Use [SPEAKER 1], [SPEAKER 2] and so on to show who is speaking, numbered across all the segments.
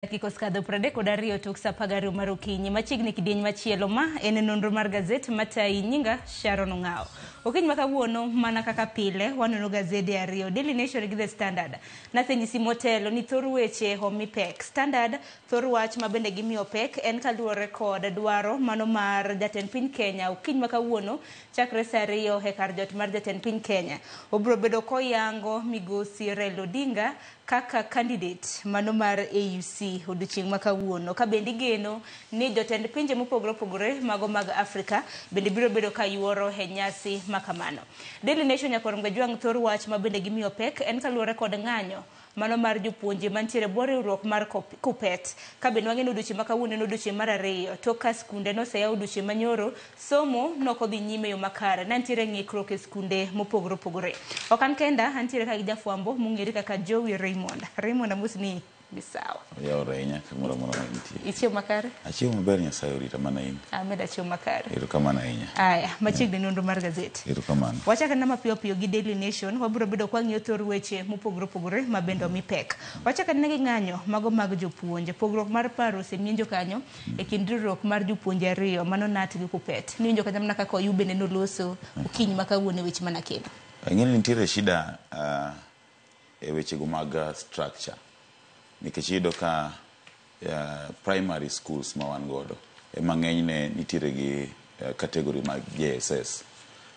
[SPEAKER 1] Kiko skadho prade kod ariyo tok sa pagario mar okinyi machiegni kidieny machielo ma en nonro mar gazet matai nyinga Sharon Ongao. Okiny makawuono mana kaka pile wanono gazede ariyo Daily Nation gi The Standard. Nasenyisi motelo ni thor weche homi pek. Standard thor wach mabende gimiyo pek en kaluwore kod dwaro mano mar jatend piny Kenya. Okiny makawuono chakre saa ariyo kar jot mar jatend piny Kenya. Obro bedo koyango migosi Raila Odinga kaka candidate mano mar AUC odiochieng' makawuono. Ka bendi geno ni jotend pinje mopogore opogore mago mag Afrika bende biro bedo ka yuoro e nyasi makamano. Daily Nation nyakorom gajwang' thor wach mabende gimiyo pek en kaluwore kod ng'anyo mano mar jopuonje mantiere bwo riwruok mar Kuppet. Ka bende wang'e ni odiochieng' makawuono en odiochieng' mar ariyo tok ka skunde noseyaw odiochieng' manyoro somo nokodhi nyime yo makare. Nantiere ng'ikruok e skunde mopogore opogore. Ok an kenda antiere ka gi jafwambo mong'ere kaka Joey Raymond amusni bisawa.
[SPEAKER 2] Ya orenya kamoro moro nitie.
[SPEAKER 1] Ichiemo makare?
[SPEAKER 2] Achiemo maber Nyasaye orita mana in.
[SPEAKER 1] Ameda chiemo makare.
[SPEAKER 2] Erokamano ahinya.
[SPEAKER 1] Aya, machiegni nonro mar gazet.
[SPEAKER 2] Erokamano.
[SPEAKER 1] Wachaka na mapiyo piyo gi Daily Nation, wabiro bedo kwa ng'iyo thor weche mopogore opogore mabendo mi pek. Wachaka ne gi ng'anyo mago mag jopuonje. Pogruok mar paro osemienjo kanyo e kind riwruok mar jopuonje ariyo mano NAT gi Kuppet. Niwinjo kata mana kaka Oyube ne noloso okinyi makawuono weche manakelo.
[SPEAKER 2] Ng'eni nitiere shida e wechego mag structure. Nikech iyudo ka primary schools ma wan godo mang'enyne nitiere gi category mag JSS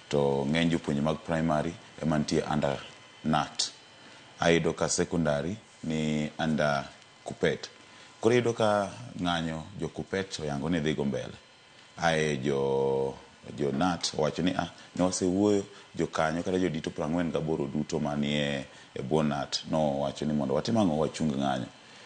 [SPEAKER 2] to ng'eny jopuonje mag primary ema nitie under NAT. Ayudo ka secondary ni under Kuppet. Koro iyudo ka ng'anyo jo Kuppet oyango ni dhi go mbele. Ae jo NAT wacho ni ne wasewuoyo jokanyo kata jodito 48 duto manie e bwo NAT no wacho ni mondo watim ang'o wachung ng'anyo.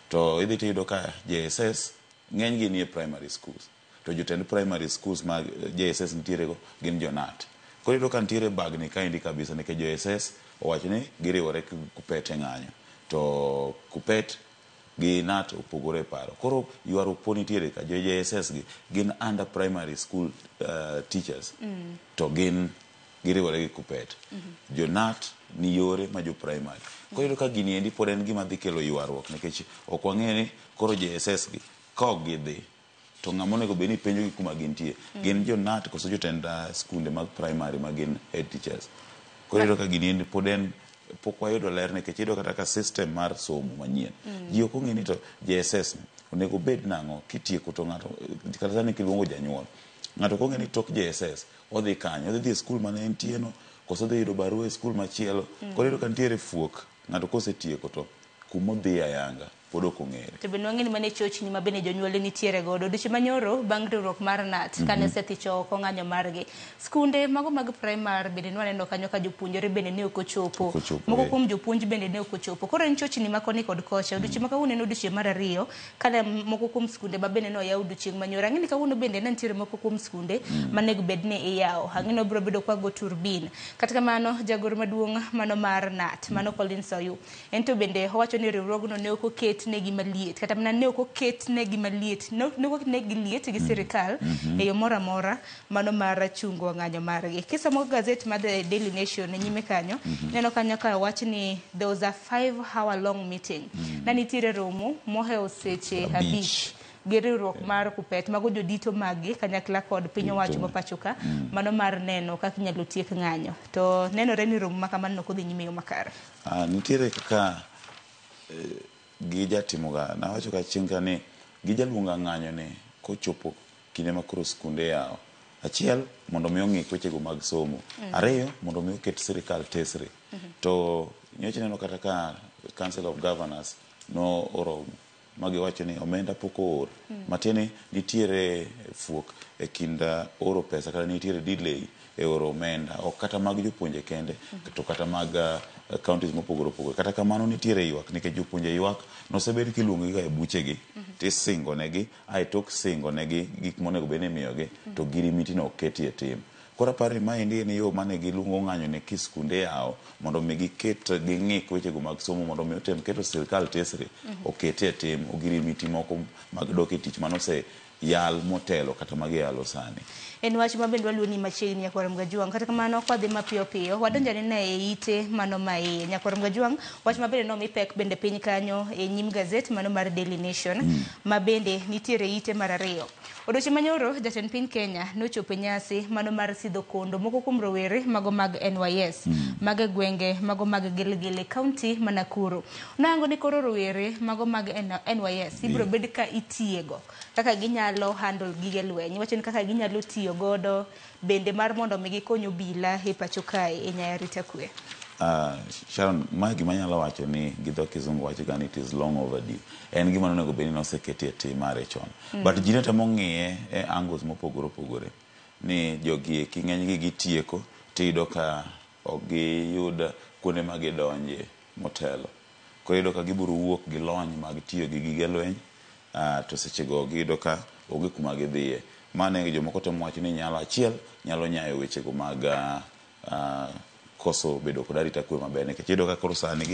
[SPEAKER 2] To idhi tiyudo ka JSS ng'eny gi nie primary schools. To jotend primary schools ma JSS nitiere go gin jo NAT. Koro iyudo ka nitiere bagni kaendi kabisa nikech JSS owacho ni giriwore Kuppet e ng'anyo. To Kuppet gi NAT opogore paro. Koro ywaruok po nitiere ka jo JSS gin under primary school teachers. To gin giriwore gi Kuppet. Jo NAT ni yore ma jo primary. Koro iyudo ka gini endi pod en gima dhi kelo ywaruok nikech ok wang'e ni koro JSS gi ka ok gidhi to ng'ama onego bed ni penjo gi kuma gintie. Gin jo NAT koso jotend skunde mag primary ma gin head teachers. Koro iyudo ka gini endi pod en pok wayudo ler nikech iyudo kata ka system mar somo manyien. Ji ok ong'e ni to JSS onego bed nang'o kitieko to ng'ato kata sani kiluongo janyuol. Ng'ato ok ong'e ni tok JSS odhi kanyo, odhi dhi e skul mane entie no koso dhi yudo barua e skul machielo. Koro iyudo ka nitiere fuok ng'ato kosetieko to kumodhi ayanga pod ok ong'ere.
[SPEAKER 1] To bende wang'e ni mane chochni ma bende jonyuol nitiere godo. Odiochieng' manyoro bang' riwruok mar NAT kane sethicho oko ng'anyo margi. Skunde mago mag primary bende nwaneno kanyo ka jopuonjore bende ne ok ochopo. Moko kuom jopuonj bende ne ok ochopo. Koro en chochni ma koni kod kocha. Odiochieng' ma kawuono en odiochieng' mar ariyo kane moko kuom skunde ma bende noyaw odiochieng' manyoro. Ang'e ni kawuono bende ne nitiere moko kuom skunde manego bed ni iyawo. Ang'e ni obiro bedo kwa go turbin. Kata kamano jagoro maduong' mano mar NAT mano Collins Oyu ento bende owacho ni riwruogno ne ok oket negi maliet kata mana ne ok oket negi maliet ne ok oket negi liet gi sirikal e yo moro amora mano mar chungo ng'anyo margi. Kisomo gazet mar The Daily Nation nyime kanyo neno kanyo ka wach ni there was a 5-hour long meeting na nitiere romo mohewo seche 5 gi riwruok mar Kuppet mago jodito magi kanyakla kod piny owacho ma pachoka mano mar neno kaka inyalo tiek ng'anyo. To nenore ni romo ma kamano ok odhi nyime yo makare.
[SPEAKER 2] Nitiere kaka gijatimoga nawacho ka chieng' ka ni gijaluonga ng'anyo ne kochopo kinde ma koro skunde yawo. Achiel mondo mi ong'ik wechego mag somo. Ariyo mondo mi oket sirikal tesre. To nyocha neno kata ka Council of Governors no oromo magiwacho ni omenda pok oor. Matieni nitiere fuok e kinda oro pesa kata nitiere delay e oro omenda ok kata mag jopuonje kende to kata mag counties mopogore opogore. Kata kamano nitiere ywak nikech jopuonje ywak nosebed kiluongo ga e buchegi tisingo negi ai tok singo negi gik monego bed ni imiyogi to girimiti no ketie tim. Koro aparo ma endi en yo mane giluongo ng'anyo ne kiskunde yawo mondo mi giket ging'ik wechego mag somo mondo mi otem keto sirikal tesre okete tim ogirimiti moko mag dok e tich manose yal motelo kata magi yalo sani.
[SPEAKER 1] En wach mabende waluo ni machiegni Nyakwar Mgajuang, kata kamano kwadhi mapiyo piyo wadonjane na e ite mano ma iye. Nyakwar Mgajuang, wach mabende nomi pek bende piny kanyo e nyim gazet mano mar Daily Nation mabende nitiere ite mar ariyo. Odiochieng' manyoro jatend piny Kenya nochopo nyasi mano mar sidho kondo moko kuom rowere mago mag NYS mag gwenge mago mag Gilgil County ma Nakuru. Nango ni koro rowere mago mag NYS ibiro bed ka itiego kaka ginyalo handle gige lweny, wacho ni kaka ginyalo tiyo godo bende mar mondo mi gikony obila e pacho kae e nyaya rita kwe.
[SPEAKER 2] Sharon, ma gima nyalo wacho ni gi dho kizungu wacho ga ni it is long overdue. En gima onego bed ni noseketi e tim mare chon. But ji ne temo ng'iye e angles mopogore opogore ni jogi eki ng'enygi gitieko tiyudo ka ok giyud kuonde ma gidonje motelo. Koro iyudo ka gibiro wuok gi lony mag tiyo gi gige lweny, to sechego giyudo ka onge kuma gidhiye. Mane jomoko temo wacho ni nyalo nyayo wechego mag koso bedo kod arita kwe maber, nikech iyudo ka koro sani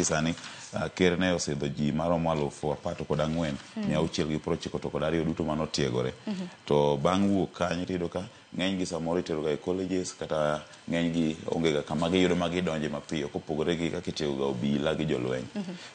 [SPEAKER 2] ker ne osidho ji maromo 14,000 690 to kod 2 duto manotiegore. To bang' wuok kanyo tiyudo ka ng'enygi samoro iteroga e colleges kata ng'enygi onge ga kama giyudo ma gidonje mapiyo kopogore gi kaka itiego ga obila gi jolweny.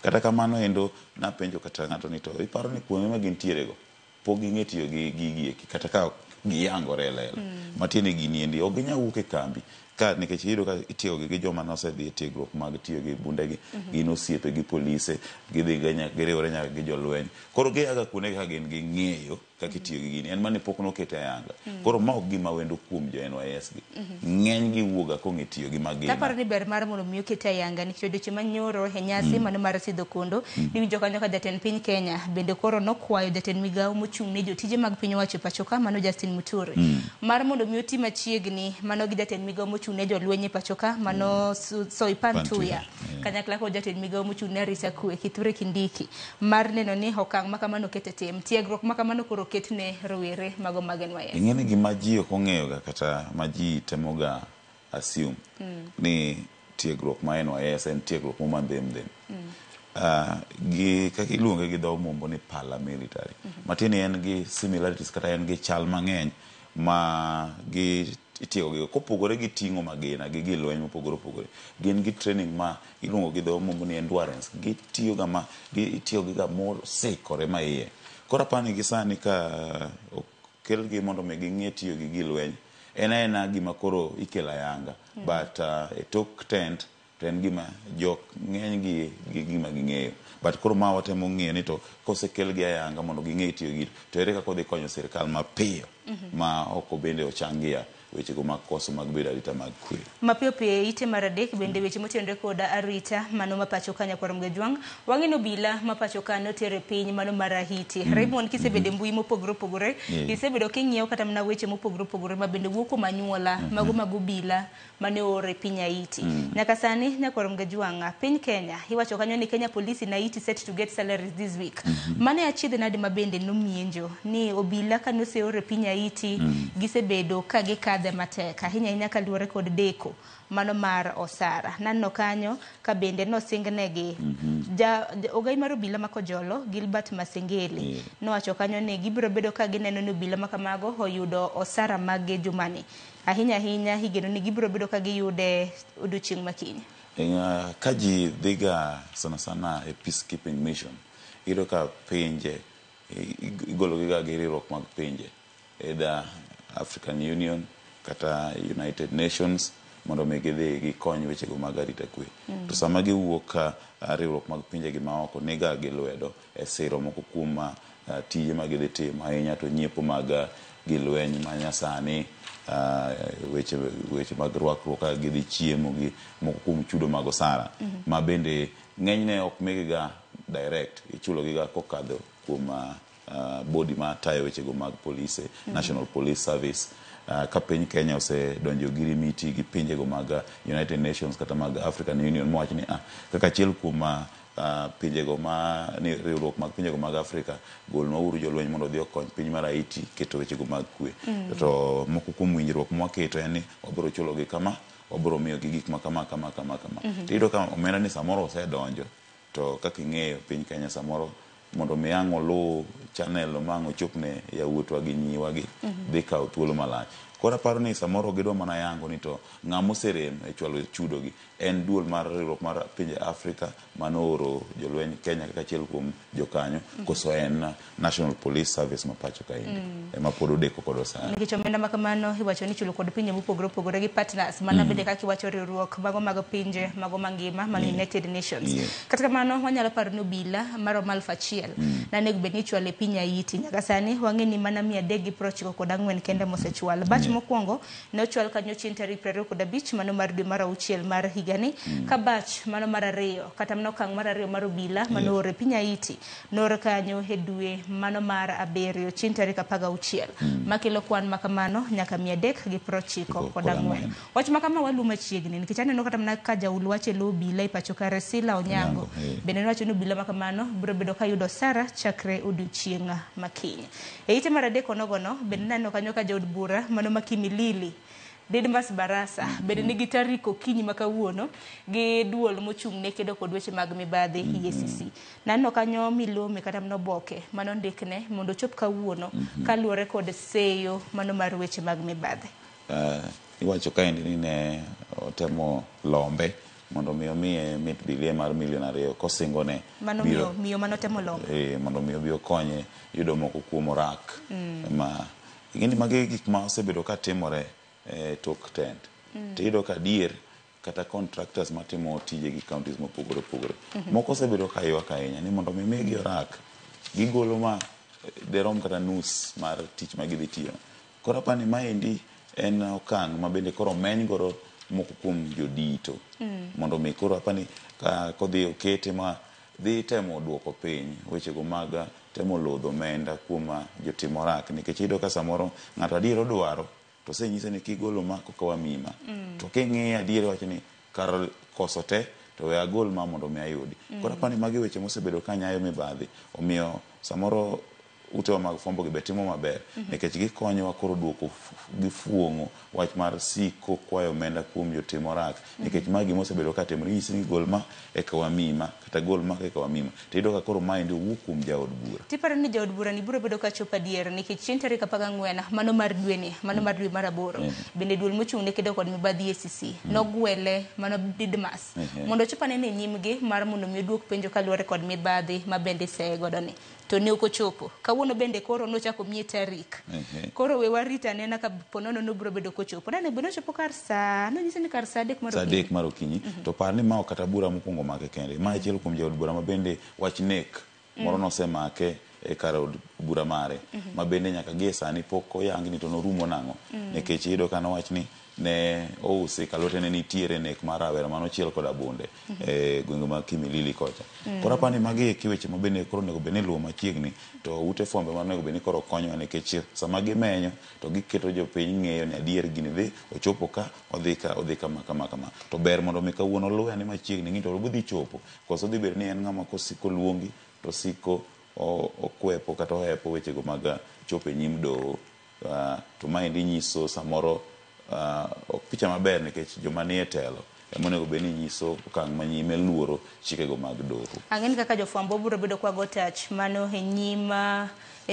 [SPEAKER 2] Kata kamano endo napenjo kata ng'ato ni to iparo ni kuonde ma gintiere go pok ging'e tiyo gi gigi kata ka giyangore lela matiende gini endi ok ginyal wuok e kambi ka nikech iyudo ka itiyo gi joma nosedhi e tiegruok mag tiyo gi bundegi gin osiepe gi polise gidhi giriwore nyaka gi jolweny. Koro giaga kuonde ka gin gi ng'eyo kaka itiyo gi gini en mane pok noket ayanga. Koro ma ok gima wendo kuom jo NYS gi ng'eny gi wuoga kong'e tiyo gi magina.
[SPEAKER 1] Taparo ni ber mar mondo mi oket ayanga nikech odiochieng' manyoro e nyasi mano mar sidho kondo niwinjo kanyo ka jatend piny Kenya bende koro nokwayo jatend migawo mochung' ne jotije mag piny owacho pacho ka mano Justin Muturi mar mondo mi oti machiegni mano gi jatend migawo mochung' ne jolweny e pacho ka mano Soipan Tuya kanyakla kod jatend migawo mochung' ne arita kwe Kithure Kindiki mar neno ni okang' ma kamano ket e tim tiegruok ma kamano koro ket ne rowere mago mag NYS.
[SPEAKER 2] Ing'eni gima ji ok ong'eyo ga kata ma ji temo ga assume ni tiegruok ma NYS en tiegruok ma ndhem gi kaka iluonge gi dho mombo ni paramilitary matini en gi similarities kata en gi chal mang'eny ma gi itiego gi kopogore gi ting'o magina gi lweny mopogore opogore gin gi training ma iluongo gi dho mombo ni endurance gitiyo gi ga mosikore ma iye. Koro apani gi sani ka okel gi mondo mi ging'e tiyo gi lweny en gima koro ikelo ayanga but e tok tent to en gima jok ng'eny gi gima ging'eyo but koro ma watemo ng'iyo ni to kosekel gi ayanga mondo ging'e tiyo gi to ere kaka odhi konyo sirikal mapiyo ma oko bende ochangia weche go mag koso mag bedo arita mag kwe.
[SPEAKER 1] Mapiyo piyo ite mar adek bende weche motenore koda arita mano mapacho ka Nyakwar Mgajuang wang'e no bila mapacho ka notere piny mano mar Haiti. Raymond kisebedo mbui mopogore opogore kisebedo king'iyo kata mana weche mopogore opogore ma bende wuok kuom anyuola mago mag obila mane ore piny Haiti. Nyaka sani Nyakwar Mgajuang piny Kenya iwacho kanyo ni Kenya Police in Haiti set to get salaries this week. Mane achiedh nade mabende nomienjo ni obila kanose ore piny Haiti gisebedo ka gikadhe matek ahinya kaluwore kod deko mano mar osara nanno kanyo ka bende nosingnegi ogai mar obila ma Kojolo Gilbert Masengeli nowacho kanyo ni gibiro bedo ka gineno ni obila ma kamago oyudo osara mag jumani ahinya higeno ni gibiro bedo ka giyude odiochieng' makiny.
[SPEAKER 2] Ka ji dhiga sana e peacekeeping mission iyudo ka pinje igolo giga gi riwruok mag pinje either African Union kata United Nations mondo mi gidhi gikony wechego mag arita kwe. To sama giwuok ka riwruok mag pinje gi maoko niga gi lwedo e siro moko kuom tije ma gidhi timo ahinya to nyiepo mag gilweny ma nyasani weche mag rwakruok ka gidhi chiemo gi moko kuom chudo mag osara ma bende ng'enyne ok migiga direct ichulo giga kokadho kuom body ma tayo wechego mag police National Police Service. Ka piny Kenya osedonjo gi rimiti gi pinjego mag United Nations kata mag African Union mowach ni kaka achiel kuom pinjego ma ni riwruok mag pinjego mag Afrika golnwa uru jolweny mondo odhi okony piny mar Haiti keto wechego mag kwe. To moko kuom winjruok mwaketo en ni wabiro chulo gi kama wabiro miyo gi gik ma kama. Tiyudo ka omenda ni samoro osedonjo to kaka ing'eyo piny Kenya samoro mondo mi ang' olu channel no mang' ochopne yawuotwa gi nyiwagi dhi kawo thuolo malach. Koro aparo ni samoro gidwa mana yango ni to ng'ama oserem e chwalo chudogi en duol mar riwruok mar pinje Afrika manooro jolweny Kenya kaka achiel kuom jokanyo, koso en National Police Service ma pacho kaendi ema pod odeko kod osara.
[SPEAKER 1] Nikech omenda ma kamano iwacho ni chulo kod pinje mopogore opogore gi partners mana bende kaka iwacho riwruok mago mag pinje mago mangima mag United Nations. Kata kamano wanyalo paro ni obila maro 1,000 na nego bed ni chwalo e piny Haiti nyaka sani wang'e ni mana 394 kende mosechwal. Batch mokwongo ne ochwal kanyo chieng' tarik 25 mano mar dwe mar 6 mar higani, ka batch mano mar 2 kata mano okang' mar 2 mar obila mano ore piny Haiti noor kanyo e dwe mano mar 7 chieng' tarik 16 makelo kwan makamano nyaka 394. Wach makama walumo chiegni nikech aneno kata mana ka jaul wache lo obila e pacho kare Sila Onyango bende wacho ni obila makamano biro bedo ka yudo sara chakre odiochieng' makiny. E ite mar 3 onogono bende naneno kanyo ka jaod bura mano Makimilili Didmas Barasa bende nigi tarik okinyi makawuono gi duol mochung' ne kedo kod weche mag mibadhi EACC. Naneno kanyo milome kata mno boke mano ndikne mondo chop kawuono kaluwore kod seyo mano mar weche mag mibadhi.
[SPEAKER 2] Iwacho kaendi ni ne otemo lombe mondo miye mit bilie mar $2 million kosingone
[SPEAKER 1] mano miyo mano temo lombe
[SPEAKER 2] mondo miyo bio konye yudo moko kuom orak ma ing'eni magi gik ma osebedo ka timore tok tent. Tiyudo ka dier kata contractors matimo tije gi counties mopogore opogore moko osebedo ka ywak ahinya ni mondo migi orak gigolo ma derom kata nus mar tich ma gidhi tiyo. Koro apani maendi en okang' ma bende koro meny goro moko kuom jodito mondo mi koro apani ka kodhi okete ma dhi temo duoko piny wechego mag temo lodho omenda kuom jotimo orak, nikech iyudo ka samoro ng'ato adier odwaro to senyise ni kigolo ma koka wamima to king'iyo adier wacho ni kar koso te to we agol ma mondo mi ayudi. Koro apani magi weche mosebedo ka nyayo mibadhi omiyo samoro utewa mag fombo gi betimo maber nikech gikonyowa koro duoko gifuong'o wach mar siko kwayo omenda kuom jotimo orak nikech magi mosebedo ka timore nyisi ni gol ma eka wamima kata gol ma eka wamima tiyudo ka koro maendi owuok kuom jaod bura.
[SPEAKER 1] Tiparo ni jaod bura ni biro bedo ka chopo adier nikech chieng' tarik 14 mano mar dwe ni mano mar dwe mar 8 bende duol mochung' ne kedo kod mibadhi EACC nogwele mano Didmas mondo chopane ne nyimgi mar mondo mi duok penjo kaluwore kod mibadhi ma bende seye godo ni to ne okochopo. Kawuono bende koro nochako miye tarik. Koro we warita nena ka ponono no biro bedo kochopo. Nane biro chopo kar saa no nyise ni kar saa 3
[SPEAKER 2] mar okinyi. To par ni ma kata bura mokwongo make kende. Ma achiel kuom jaod bura ma bende wach nek moro nosemake e kar od bura mare ma bende nyaka gie sani pok oyangi ni to norumo nang'o nikech iyudo ka nowach ni ne ousi kalote ne nitiere nek mar rawera mano chiel kod abunde e gwenge ma Kimilili kocha. Koro apani magi kiweche ma bende koro nego bende luwo machiegni to ute fombe ma nego bende koro konyo nikech sama gimenyo to giketo jopiny ng'eyo ni adier gini dhi ochopo ka odhi kama to ber mondo mi kawuono luwe ni machiegni ng'i to odhi chopo koso dhi bedo ni en ng'ama kosiko luongi to siko okwepo kata ohepo wechego mag chopo e nyim doho to maendi nyiso samoro picha maber nikech joma nie telo emonego bed ni nyiso okang' manyime luoro chikego mag doho.
[SPEAKER 1] Ang'eni kaka jofwambo biro bedo kwa gotach mano e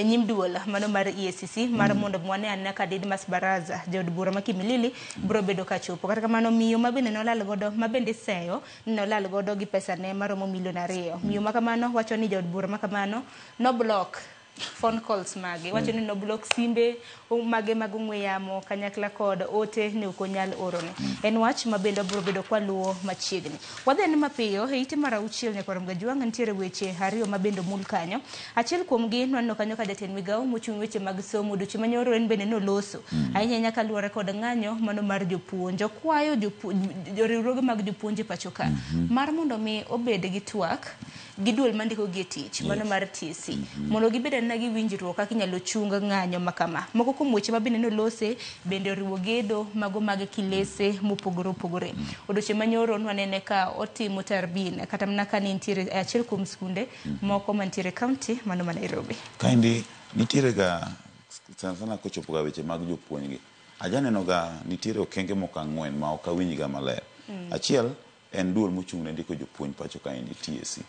[SPEAKER 1] nyim duola mano mar EACC mar mondo mwane anena ka Didmas Baraza jaod bura ma Kimilili biro bedo ka chopo. Kata kamano miyo ma bende nolal godo ma bende seyo nolal godo gi pesa ne maromo $2 million. Miyo ma kamano wacho ni jaod bura ma kamano no block phone calls mage wacho ni no block simbe mage mag ong'we yamo kanyakla kod ote ne ok onyal orone. En wach ma bende biro bedo kwa luwo machiegni. Wadhi ni mapiyo e ite mar 6 nyaka rom gajuang nitiere weche ariyo ma bende mul kanyo. Achiel kuom gi nwanno kanyo ka jatend migawo mochung' weche mag somo duchi manyoro en bende no loso ahinya nyaka luwore kod ng'anyo mano mar jopuonj kwayo joriwruoge mag jopuonje pacho ka mar mondo mi obed gi twak gi duol mandiko gi tich mano mar TC mondo gibed na gi winjruok kaka inyalo chung ng'anyo makama. Moko kuom weche ma bende no lose bende oriwo gedo mago mag kilese mopogore opogore. Odoche manyoro nwanene ka otimo tarbin kata mana ka nitiere achiel kuom skunde moko mantiere county mano ma Nairobi.
[SPEAKER 2] Kaindi nitiere ga sana kochopo ga weche mag jopuonj gi. Ajaneno ga nitiere okenge moko 4 ma okawinj ga maler. Achiel en duol mochung' ne ndiko jopuonj pacho kaindi TSC.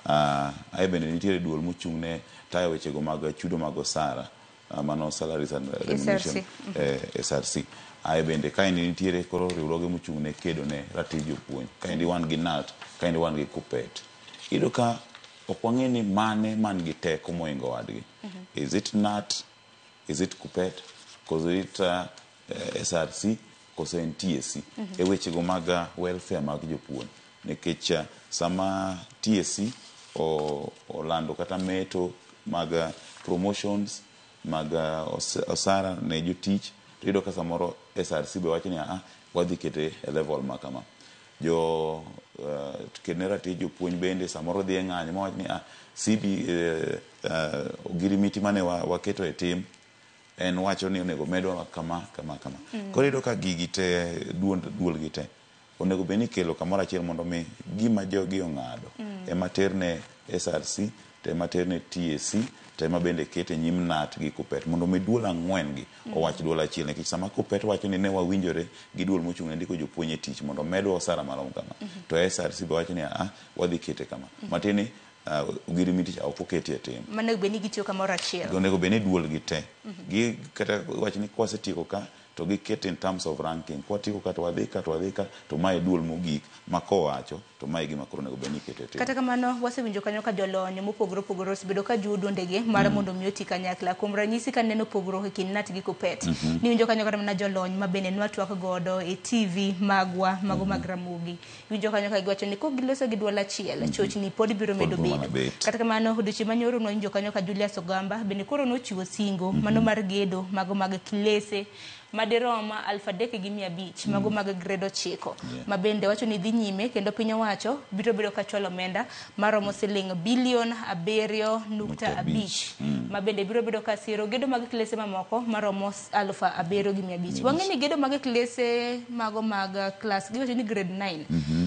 [SPEAKER 2] Ae bende nitiere duol mochung'ne tayo wechego mag chudo mag osara, mano salaries and remuneration, SRC. Ae bende kaendi nitiere koro riwruoge mochung'ne kedo ne ratich jopuonj. Kaendi wan gi NAT, kaendi wan gi KUPPET. Iyudo ka ok wang'e ni mane man gi teko moingo wadgi. Is it NAT? Is it KUPPET? Cause it SRC? Cause en TSC? E wechego mag welfare mag jopuonj. Nikech sama TSC olando kata meto mag promotions mag osara ne jotich, to iyudo ka samoro SRC be wacho ni wadhi kete e level ma kama. Kene ratich jopuonj bende samoro dhi e ng'anyo mawach ni CB ogirimiti mane waketo e tim en wacho ni onego medwa kama. Koro iyudo ka gigi te duol gi te onego beni kelo kamoro achiel mondo mi gima jogi ong'ado ema terne SRC, to ema terne TSC, to ema bende kete nyim NAT gi KUPPET mondo mi duol ang'wen gi owach duol achiel. Nikech sama KUPPET wacho ni ne wawinjore gi duol mochung'ne ndiko jopuonj e tich mondo medwa osara marom kama, to SRC be wacho ni wadhi kete kama. Matini ogirimiti cha ok oketi e tim.
[SPEAKER 1] Mane beni gitiyo kamoro achiel.
[SPEAKER 2] Onego beni duol gi te. Gi kata wacho ni kwasetieko ka to gi ket in terms of ranking. Kwa tiko ka to wadhi ka to mae duol mogik ma kowacho to mae gima koro nego beni kete te.
[SPEAKER 1] Kata kamano wasewinjo kanyo ka jolony mopogore osebedo ka judo ndege mar mondo mi oti kanyakla. Kuom ranyisi ka neno pogruok e kind NAT gi KUPPET. Ni winjo kanyo kata mana jolony ma bende nwatwak godo e TV magwa mago mag Ramogi. Winjo kanyo ka giwacho ni giloso gi duol achiel chochni pod biro medo bedo. Kata kamano odiochieng' manyoro nwinjo kanyo ka Julius Ogamba bende koro nochiwo singo mano mar gedo mago mag klese madiroma 3,500 mago mag grade 9 ma bende wacho ni dhi nyime kendo piny owacho biro bedo ka cholo omenda maromo siling bilion 7.5 ma bende biro bedo ka siro gedo mag klese mamoko maromo 7,500. Wang'e ni gedo mag klese mago mag class giwacho ni grade 9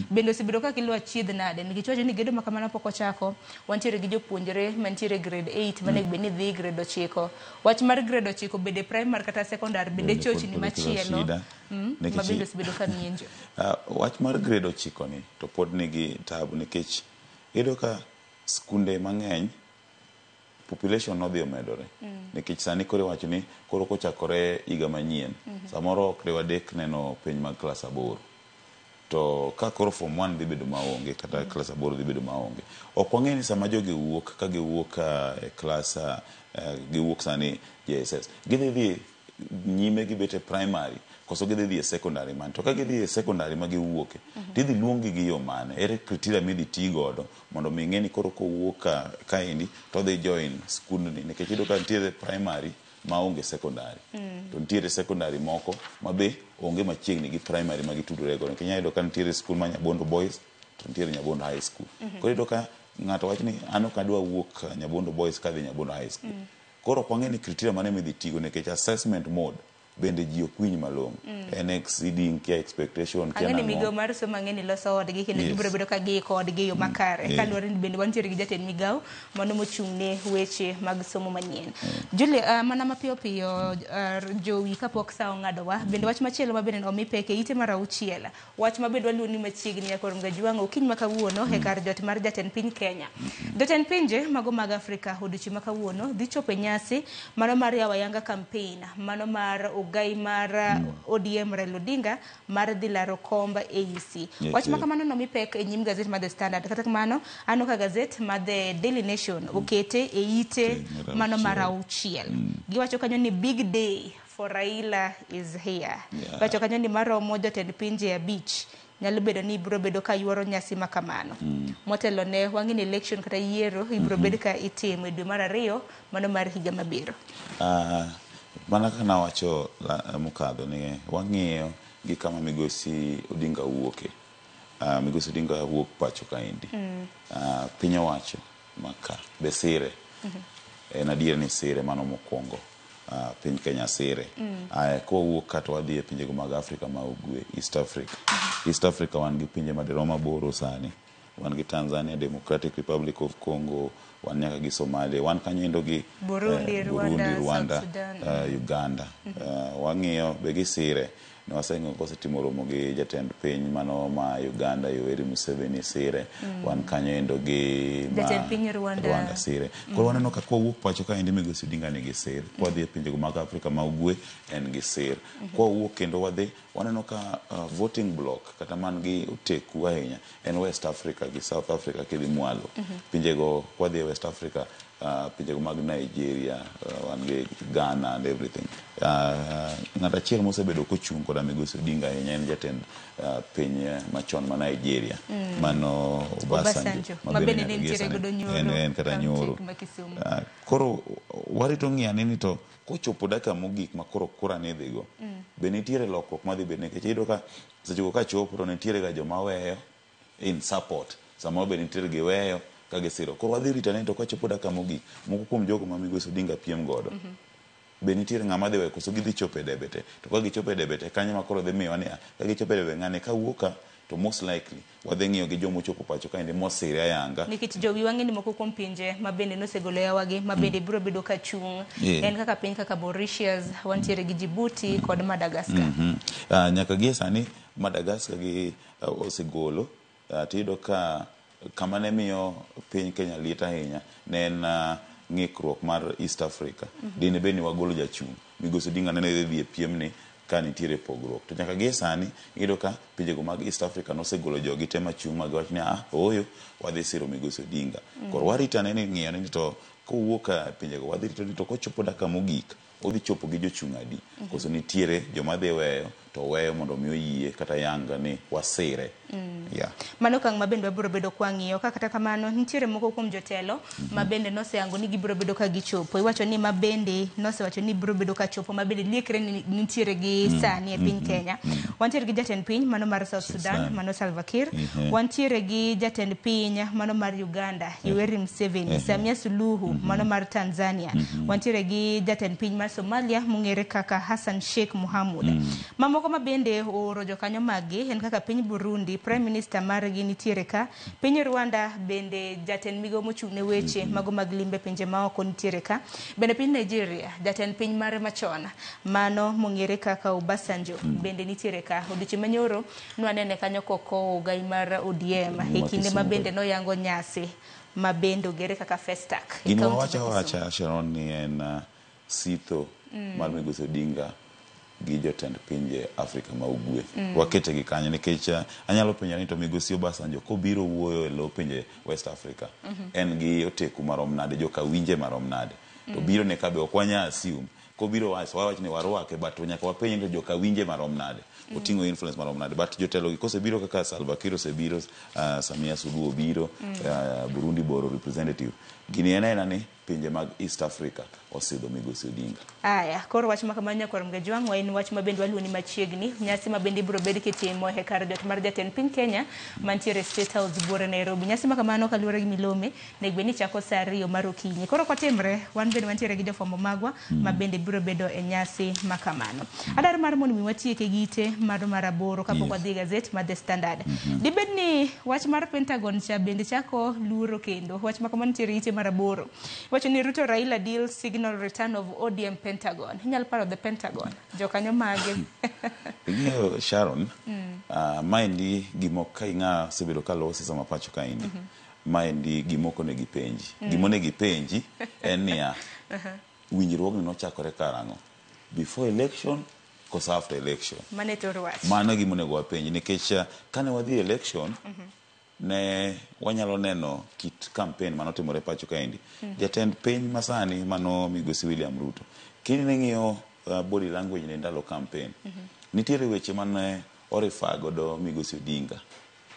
[SPEAKER 1] bende osebedo ka kilo achiedh nade, nikech wacho ni gedo ma kamano pok ochako. Wantiere gi jopuonjre mantiere grade 8 mane bende dhi grade 9. Wach mar grade 9 bende primary kata secondary bende ni machielo ma bende osebedo ka mienjo.
[SPEAKER 2] Wach mar grade 9 ni to pod nigi tabu nikech iyudo ka skunde mang'eny population nodhi omedore. Nikech sani koro wacho ni koro kochakore higa manyien samoro ok wadek neno penj mag klas 8, to ka koro form 1 dhi bedo maonge kata klas 8 dhi bedo maonge. Ok wang'e ni sama jogi wuok ka giwuok e klas giwuok sani JSS gidhi nyime gibete primary koso gidhi e secondary man. To ka gidhi e secondary ma giwuoke tidhi luongi gi yo mane, ere criteria midhi ti godo mondo mi ng'e ni koro kowuok kaendi to dhi join school ni. Nikech iyudo ka nitiere primary ma onge secondary to nitiere secondary moko ma be onge machiegni gi primary ma gitudore go. Nikech iyudo ka nitiere school ma Nyabondo Boys to nitiere Nyabondo High School. Koro iyudo ka ng'ato wacho ni an ok adwa wuok Nyabondo Boys kadhi Nyabondo High School. Koro ok wang'e ni criteria mane midhi tigo nikech assessment mode bende ji ok winj malong'o. En exceeding care expectation
[SPEAKER 1] kia nang'o. Ang'e ni migao mar somo ang'e ni loso odgi kendo gibiro bedo ka gi kodgi yo makare. Kaluwore ni bende wantiere gi jatend migao mano mochung'ne weche mag somo manyien. Julia, mana mapiyo piyo jowi kapok sa ong'adowa bende wach machielo ma bende omi pek e ite mar 6. Wach ma bende waluoni machiegni ya Korum Gajwang'o okiny ma kawuono e kar jot mar jatend piny Kenya. Jotend pinje mago mag Afrika odiochieng' ma kawuono dhi chopo nyasi mano mar yawo ayanga campaign mano mar ogai mar ODM Raila Odinga mar dhi laro komba AEC. Wach ma kamano nomi pek e nyim gazet mar The Standard. Kata kamano ano ka gazet mar The Daily Nation okete e ite mano mar 6. Giwacho kanyo ni big day for Raila is here. Wacho kanyo ni maromo jotend pinje 5 nyalo bedo ni ibro bedo ka yuoro nyasi makamano. Motelo ne wang'e ni election kata yiero ibro bedo ka itimo e dwe mar 2 mano mar higa mabiro.
[SPEAKER 2] Mana kana wacho mokadho ni wang'iyo gi kama Migosi Odinga wuoke. Migosi Odinga wuok pacho kaendi. Piny owacho maka be sire. En adier ni sire mano mokwongo. Piny Kenya sire. Kwa wuok kato wadhi e pinjego mag Afrika ma ugwe, East Africa. East Africa wan gi pinje madiroma boro sani. Wan gi Tanzania, Democratic Republic of Congo, wan nyaka gi Somalia, wan kanyo gi
[SPEAKER 1] Burundi,
[SPEAKER 2] Rwanda, Uganda. Wang'iyo be gi sire ne waseng'eyo kosetimo romo gi jatend piny mano ma Uganda Yoweri Museveni sire, wan kanyo endo gi
[SPEAKER 1] jatend piny Rwanda
[SPEAKER 2] sire. Koro waneno ka kowuok pacho ka endi Migosi Odinga nigi sir, kwa dhi e pinjego mag Afrika ma ugwe en gi sir. Kwa wuok kendo wadhi waneno ka voting block kata man gi oteku ahinya en West Africa gi South Africa kidhi mwalo. Pinjego kwa dhi e West Africa, pinjego mag Nigeria, wan gi Ghana and everything. Ng'at achiel mosebedo kochung' koda Migosi Odinga ahinya en jatend piny machon ma Nigeria, mano Obasanjo,
[SPEAKER 1] mabende ne nitiere godo nyoro,
[SPEAKER 2] en kata nyoro. Koro warito ng'iyane ni to kochopo dakika mogik ma koro ne dhigo, be nitiere lokruok madhi bedo, nikech iyudo ka sechego ka chopo to nitiere ga joma weyo in support, samoro be nitiere giweyo ka gisiro. Koro wadhi ritane to kochopo dakika mogik, moko kuom jogo ma Migosi Odinga piem godo, be nitiere ng'ama dhi weyo koso gidhi chopo e debe te. To ka gichopo e debe te kanyo ma koro dhi miyo ni ka gichopo e debe ng'ane ka wuoka, to most likely wadhi ng'iyo gi jomo chopo pacho ka ende mosire ayanga,
[SPEAKER 1] nikech jowi wang'eni moko kuom pinje ma bende nosegolo yawagi ma bende biro bedo ka chung', en kaka piny kaka Mauritius, wantiere gi Djibouti kod Madagascar.
[SPEAKER 2] Nyaka gi sani Madagascar gi osegolo, tiyudo ka kama ne miyo piny Kenya liet ahinya ne en ng'ikruok mar East Africa. Dine be ni wagolo jachung', Migosi Odinga ne dhi e piem ni ka nitiere pogruok. To nyaka gi sani iyudo ka pinjego mag East Africa nosegolo jogi te machung' mag wach ni oyo wadhi siro Migosi Odinga. Koro waritane ni ng'iyo ni to kowuok e pinjego wadhi rito ni to kochopo dakika mogik odhi chopo gi jochung' adi, koso nitiere joma dhi weyo to weyo mondo mi oyie kata yanga ni wasire.
[SPEAKER 1] Mano kang' ma bende wabiro bedo kwa ng'iyo. Kata kamano nitiere moko kuom jotelo ma bende noseyango ni gibiro bedo ka gichopo. Iwacho ni ma bende nosewacho ni biro bedo ka chopo, ma bende liekre ni nitiere gi sani e piny Kenya. Wantiere gi jatend piny mano mar South Sudan, mano Salva Kiir. Wantiere gi jatend piny mano mar Uganda, Yoweri Museveni. Samia Suluhu, mano mar Tanzania. Wantiere gi jatend piny mar Somalia mong'ere kaka Hassan Sheikh Mohamud. Mamoko ma bende ooro jokanyo maggi en kaka piny Burundi, Prime Minister margi nitiere ka. Piny Rwanda bende jatend migo mochung' ne weche mago mag limbe pinje maoko nitiere ka. Bende piny Nigeria, jatend piny mare machon mano mong'ere kaka Obasanjo bende nitiere ka. Odiochieng' manyoro nwanene kanyo koko gai mar ODM e kinde ma bende noyango nyasi ma bende ogere kaka Festac.
[SPEAKER 2] Gino wacha Sharon ni en sitho mar Migosi Odinga gi jotend pinje Afrika ma ugwe. Wakete gi kanyo nikech anyalo penja ni to Migosi Obasanjo kobiro wuoyo e lo pinje West Africa, en gi oteku marom nade, joka winje marom nade. To biro ne kabe ok wanya assume kobiro wach ni warwake, but nyaka wapenj to joka winje marom nade, oting'o influence marom nade. But jotelo gi kosebiro kaka Salva Kiir osebiro, Samia Suluhu obiro, Burundi boro representative, gini ena ni pinje mag East Africa osidho Migosi Odinga.
[SPEAKER 1] Aya, koro wach makamano nyakwar Mgejwang' en wach ma bende waluoni machiegni, nyasi ma bende biro bedo kitimo e kar jot mar jatend piny Kenya mantiere State House buore Nairobi. Nyasi makamano kaluwore gi milome negbe ni chako saa 2 mar okinyi. Koro kwatimre wan bende wantiere gi jofwambo magwa ma bende biro bedo e nyasi makamano. Adar mar mondo mi watieke gite mar 8 kapok wadhi gazet mar The Standard. Dibed ni wach mar Pentagon cha bende chako luoro kendo. Wach makamano tiere gite mar 8. Wacho ni Ruto Raila deal signal return of ODM Pentagon. Inyal paro the Pentagon. Jokanyo mage.
[SPEAKER 2] Ing'eyo Sharon, maendi gimok ka ing'a sebedo ka losi sama pacho ka indi. Maendi gimoko ne gipenji. Gimo ne gipenji en niya, winjruogni nochakore karang'o? Before election koso after election?
[SPEAKER 1] Mane toro wach.
[SPEAKER 2] Mano gimo nego wapenji nikech kane wadhi election, ne wanyalo neno kit campaign manotimore pacho kaendi. Jatend piny masani mano Migosi William Ruto, kini neng'iyo body language ne ndalo campaign, nitiere weche mane orifa godo Migosi Odinga,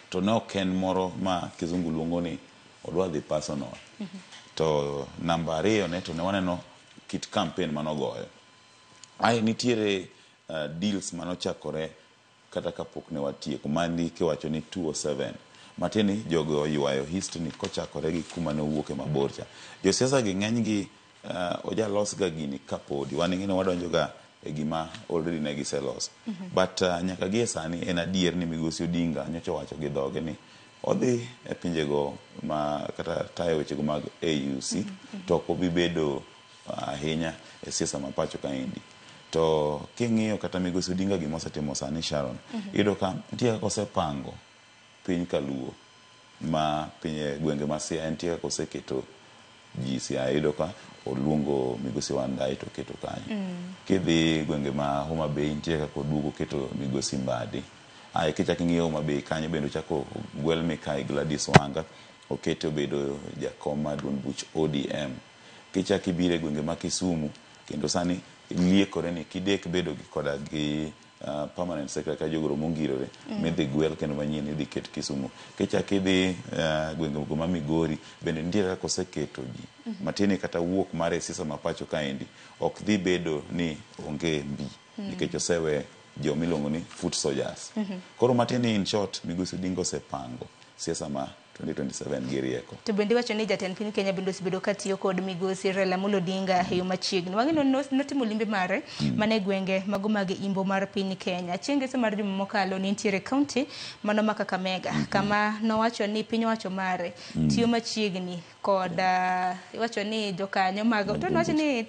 [SPEAKER 2] to ne ok en moro ma kizungu luongo ni odwa dhi personal. To namba 2 ne to ne waneno kit campaign manogoyo. Ai nitiere deals manochakore kata kapok ne watieko, mandi kiwacho ni 207. Matini jogo yuayo history kochakore gi kuma ne owuoke mabor cha. Josiasa gi ng'eny gi ojalos ga gini kapodi wan ng'ino wadonjo ga e gima already ne giselos. But nyaka gi sani en adier ni Migosi Odinga nyocha wacho gi dhoge ni odhi e pinjego ma kata tayo wechego mag AUC to ko bibedo ahinya e siasa ma pacho kaendi. to king'iyo kata Migosi Odinga gima osetimo sani Sharon, iyudo ka nitie kaka osepango piny kaluo ma pinye gwenge ma Siaya, nitie kaka oseketo ji Siaya, iyudo ka oluongo Migosi Wandai to keto kanyo. Kidhi gwenge ma Homa Bay, nitie kaka oduogo keto Migosi Mbadi. Kichako ing'iyo Homa Bay kanyo bende ochako gwel Mikai Gladys Wanga, oketo bedo jakom maduong' buch ODM. Kichako ibiro e gwenge ma Kisumu, kendo sani liekore ni Kidek bedo koda gi permanent secretary jogoro mongirore midhi gwel kendo manyien idhi ket Kisumu. Kichako idhi gwenge ma Migori bende nitie kaka oseketo ji matini kata wuok mar siasa ma pacho kaendi ok dhi bedo ni onge mbi nikech osewe jo miluongo ni foot soldiers. Koro matini in short, Migosi Odinga osepango siasa ma 2027 gi rieko.
[SPEAKER 1] To bende wacho ni jatend piny Kenya bende osebedo katiyo kod Migosi Raila Amolo Odinga e yo machiegni. Wang'eno notimo limbe mare mane gwenge mago mag imbo mar piny Kenya. Chieng' ngeso mar juma mokalo ni nitiere kaunti mano ma Kakamega, kama nowacho ni piny owacho mare tiyo machiegni kod wacho ni jokanyo mag to nowacho ni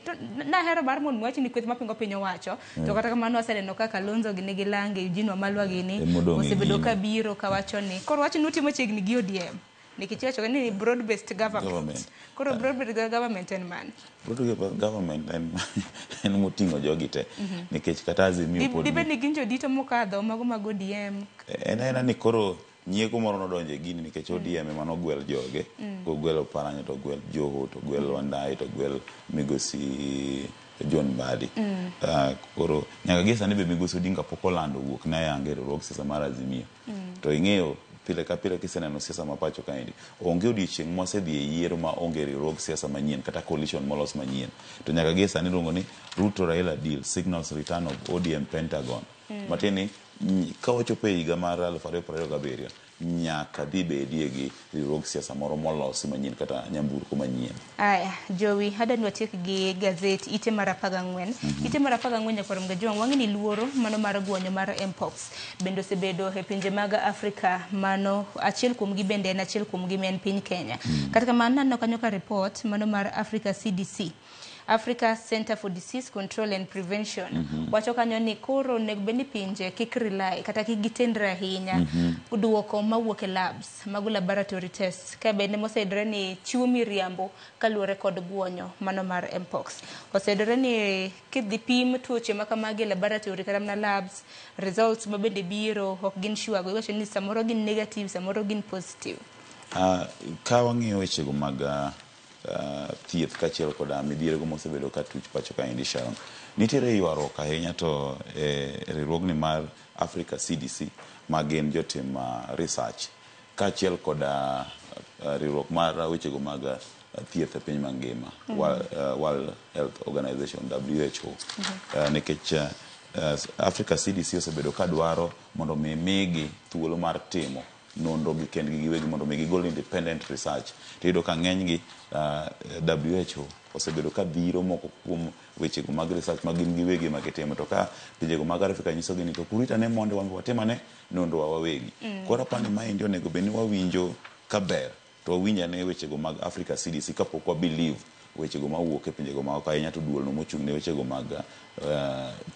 [SPEAKER 1] nahero bar mon wacho ni kweth mapingo piny owacho to kata kamano waseneno kaka Kalonzo gi Gilange Eugene Wamalwa gini osebedo kabiro kawacho ni koro wacho ni utimo machiegni gi ODM. Nikichia ni broad based government. Koro broad based government en man.
[SPEAKER 2] Broad based government en motingo jogi te. Nikech kata Azimio pod.
[SPEAKER 1] Dibe ni ginjo dito mokadho mago mag ODM.
[SPEAKER 2] En ni koro nyiego moro nodonje gini nikech ODM ema nogwel joge, ko gwelo Paranya to gwel Joho to gwel Wandai to gwel Migosi John Mbadi. Koro nyaka gi sani be Migosi Odinga pok olando wuok na yange riwruog siasa mar Azimio. To ing'eyo pile ka pile kiseneno siasa ma pacho kaendi onge odiochieng' mosedhi e yiero ma onge riwruog siasa manyien kata coalition molos manyien. To nyaka gi sani luongo ni Ruto Raila deal signals return of ODM Pentagon. Matini ka ochopo e higa mar 2027 nyaka dhi bedie gi riwruog siasa moro molos manyien kata nyamburko manyien.
[SPEAKER 1] Aya, Jowi, hada ni watiek gi gazeti ite mar 14. Ite mar 14 nyakwarom gajwang' wang'ini luoro mano mar guonyo mar Mpox bende osebedo e pinje mag Afrika, mano achiel kuom gi bende en achiel kuom gi men piny Kenya. Kata kamano naneno kanyo ka report mano mar Africa CDC, Africa Center for Disease Control and Prevention, wacho kanyo ni koro nego beni pinje kik rely kata kik gitendre ahinya duoko mawuok e labs mago laboratory test ka bende mosedore ni chiwo miriambo kaluwore kod guonyo mano mar Mpox. Osedore ni kidhi pim tuoche makamagi laboratory kata na labs, results ma bende biro ok gin sure go, wacho ni samoro gin negative samoro gin positive.
[SPEAKER 2] Ka wang'iyo wechego mag thieth kachiel koda midhiero go mosebedo ka tuch pacho kaendi Sharon, nitiere ywaruok ahinya to riwruogni mar Africa CDC ma gin jotim research kachiel koda riwruok mar wechego mag thieth e piny mangima, World Health Organization WHO. Nikech Africa CDC osebedo ka dwaro mondo migi thuolo mar timo nonro gi kendgi giwegi mondo gigol independent research. Tiyudo ka ng'enygi WHO osebedo ka dhiro moko kuom wechego mag research ma gin giwegi ma gitimo, to ka pinjego mag Afrika nyisogi ni to kurita ne mondo watimane nonro wa wawegi. Koro apani maendi onego bed ni wawinjo kaber to wawinjane wechego mag Africa CDC kapok wa believe wechego mawuok e pinjego ma ok ahinya to duolno mochung' ne wechego mag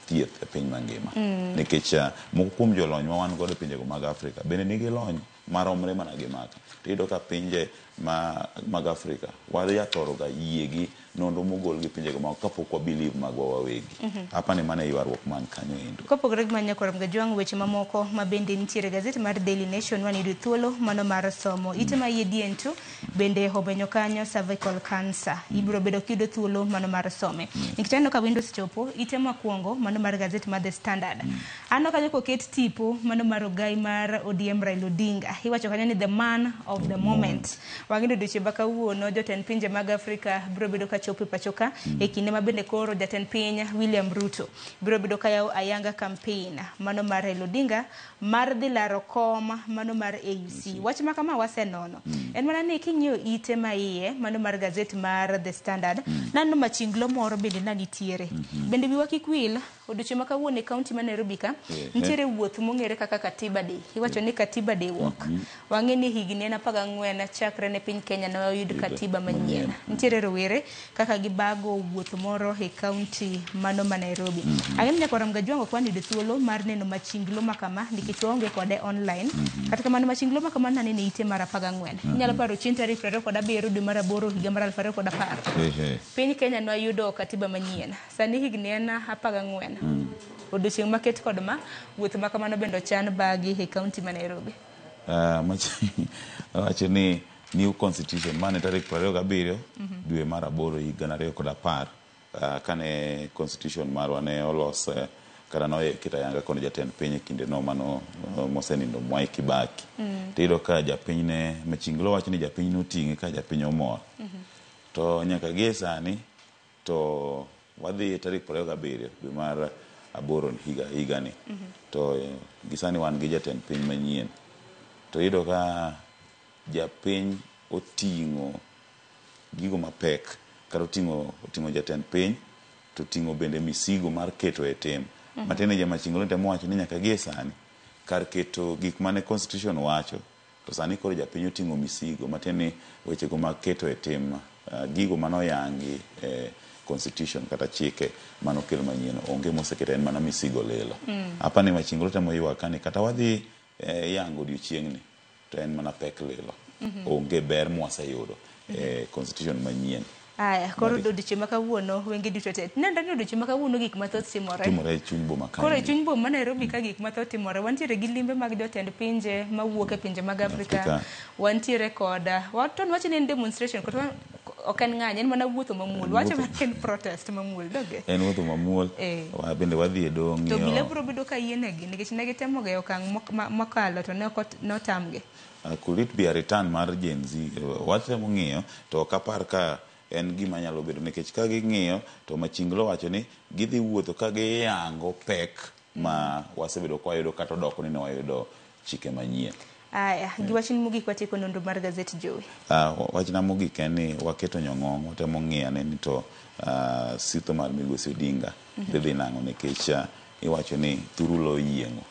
[SPEAKER 2] thieth e piny mangima. Nikech moko kuom jolony ma wan godo e pinjego mag Afrika bende nigi lony maromre mana gi maka. Tiyudo ka pinje mag Afrika wayathoroga yiegi nonro mogol gi pinjego ma kapok wa believe magwa wawegi. Apani mana ywaruok man kanyo endo.
[SPEAKER 1] Kopogore gi manyakwarom gajwang' weche mamoko ma bende nitiere gazeti mar Daily Nation wanido thuolo mano mar somo. Ite ma yiedientu bende obenyo kanyo cervical cancer. Ibiro bedo kido thuolo mano mar some. Nikitendo ka Windows chopo ite makwongo mano mar gazeti mar The Standard. Ano kanyo koket tipo mano mar ogai mar ODM Raila Odinga. Iwacho kanyo ni the man of the moment. Wangido duche baka uono jotend pinje mag Afrika biro bedo ka chopo pachoka e kinde ma bende koro jatend piny William Ruto biro bedo ka yawo ayanga campaign mano mar Raila Odinga mar dhi laro kom mano mar AUC. Wach ma kama wasenono en mana ni king'iyo ite ma iye mano mar gazeti mar The Standard nano machinglo moro bende nanitiere. Bende biwa kikwil oduche ma kawuono e kaunti ma Nairobi ka nitiere wuoth mong'ere kaka Katiba Day. Iwacho ni Katiba Day walk. Wang'e ni higni en 14 chakre ne piny Kenya ne oyud katiba manyien. Nitiere rowere kaka gibago wuoth moro e kaunti mano ma Nairobi. Ang'e nyaka Oram Gajwang' kwani yudo thuolo mar neno machinglo makama nikech waonge kode online. Kata kamano machinglo makama nanene ite mar 14. Inyalo paro chieng' tarik 27 dwe mar 8 higa mar 2010. Piny Kenya ne oyudo katiba manyien. Sani higni en 14. Odiochieng' maket kod ma wuoth makamano bende ochan bagi e kaunti ma Nairobi.
[SPEAKER 2] Wacho ni new constitution mane tarik 27 dwe mar 8 higa 2010 kane constitution marwa ne olos kata no kita yanga kono jatend piny kinde no mano mosenindo Mwai Kibaki. Tiyudo ka japiny ne machinglo wacho ni japiny noting'e ka japiny omor. To nyaka gie sani to wadhi tarik 27 dwe mar 8 higa ni. To gisani wan gi jatend piny manyien. To iyudo ka japiny oting'o gigo mapek kata oting'o jatend piny to oting'o bende misigo mar keto e tem. Matene jama chinglo temo wacho ni nyaka gie sani kar keto gik mane constitution wacho to sani koro japiny oting'o misigo matene weche go mag keto e tem gigo mano yangi constitution kata chike mano kel manyien onge mosekete en mana misigo lelo. Apani machinglo temo ywak kani kata wadhi yango odiochieng'ni to en mana pek lelo. Onge ber mwaseyudo constitution manyien.
[SPEAKER 1] Aya, koro odiochieng' ma kawuono wenge duto te. Nenda ni odiochieng' ma kawuono gik mathoth timore.
[SPEAKER 2] Timore chuny boma ka.
[SPEAKER 1] Koro chuny boma Nairobi ka gik mathoth timore. Wantiere gi limbe mag jotend pinje mawuok e pinje mag Afrika. Wantiere koda waton wacho ni demonstration kata ok en ng'any en mana wuotho mamuol. Wacho ni en protest mamuol doge.
[SPEAKER 2] En wuotho mamuol. Bende wadhi e dong.
[SPEAKER 1] To gile biro bedo ka yienegi nikech ne gitemo ge okang' mokalo to ne otamgi.
[SPEAKER 2] Could it be a return mar Gen Z? Watemo ng'iyo to kapar ka en gima nyalo bedo nikech ka ging'iyo to machinglo wacho ni gidhi wuotho ka giyango pek ma wasebedo kwa yudo kata doko ni wayudo chike manyien.
[SPEAKER 1] Aya, giwachin mogik watieko nonro mar gazet Jowi.
[SPEAKER 2] Wachna mogik en ni waketo nyong'ong watemo ng'iyo ni to sitho mar Migosi Odinga dhi nang'o nikech iwacho ni thurulo yieng'o.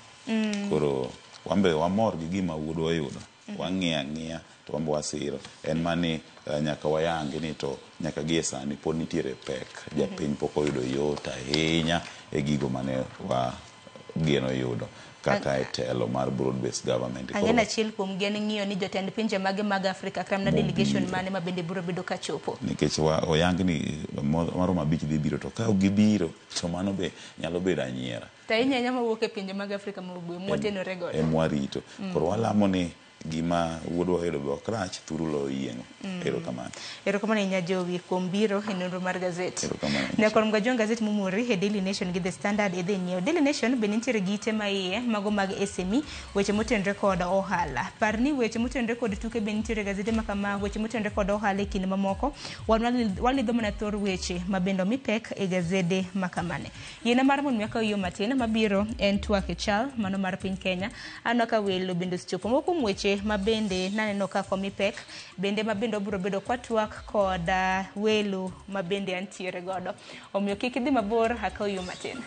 [SPEAKER 2] Koro wambe wamor gi gima wuodwa yudo. Wang'iya to wambe wasiro en mani nyaka wayangi ni to nyaka gie sani pod nitiere pek japiny pok oyudo yot ahinya e gigo mane wageno yudo kata e telo mar broad based government.
[SPEAKER 1] Ang'en achiel kuom gen ng'iyo ni jotend pinje mag Afrika kram na delegation mane ma bende biro bedo ka chopo.
[SPEAKER 2] Nikech oyangi ni maro mabich dhi biro to ka gibiro to mano be nyalo bedo anyiera.
[SPEAKER 1] Ta inyanya mawuok e pinje mag Afrika mwatenore godo.
[SPEAKER 2] Mwarito. Koro walamo ni gima wuodwa yudo be ok rach thurulo yieng'o. Erokamano.
[SPEAKER 1] Erokamano inya Jowi kuom biro e nonro mar gazet.
[SPEAKER 2] Erokamano.
[SPEAKER 1] Ne Oram Gajwang' gazet mumuri e Daily Nation gi The Standard edhi nyiewo. Daily Nation be nitiere gi ite ma iye mago mag SME weche motenore kod ohala. Par ni weche motenore kod tuke be nitiere gazete ma kama weche motenore kod ohala e kinde mamoko. Walidho mana thor weche mabendo mipek e gazede makamane. Yiena mar mon miaka yo matin mabiro en twak e chal mano mar piny Kenya. Ano ka welo bende chopo moko weche mabende naneno ka komipek bende mabende obiro bedo kwa twak kod welo mabende antiere godo. Omiyo kik idhi mabor akaw yo matin.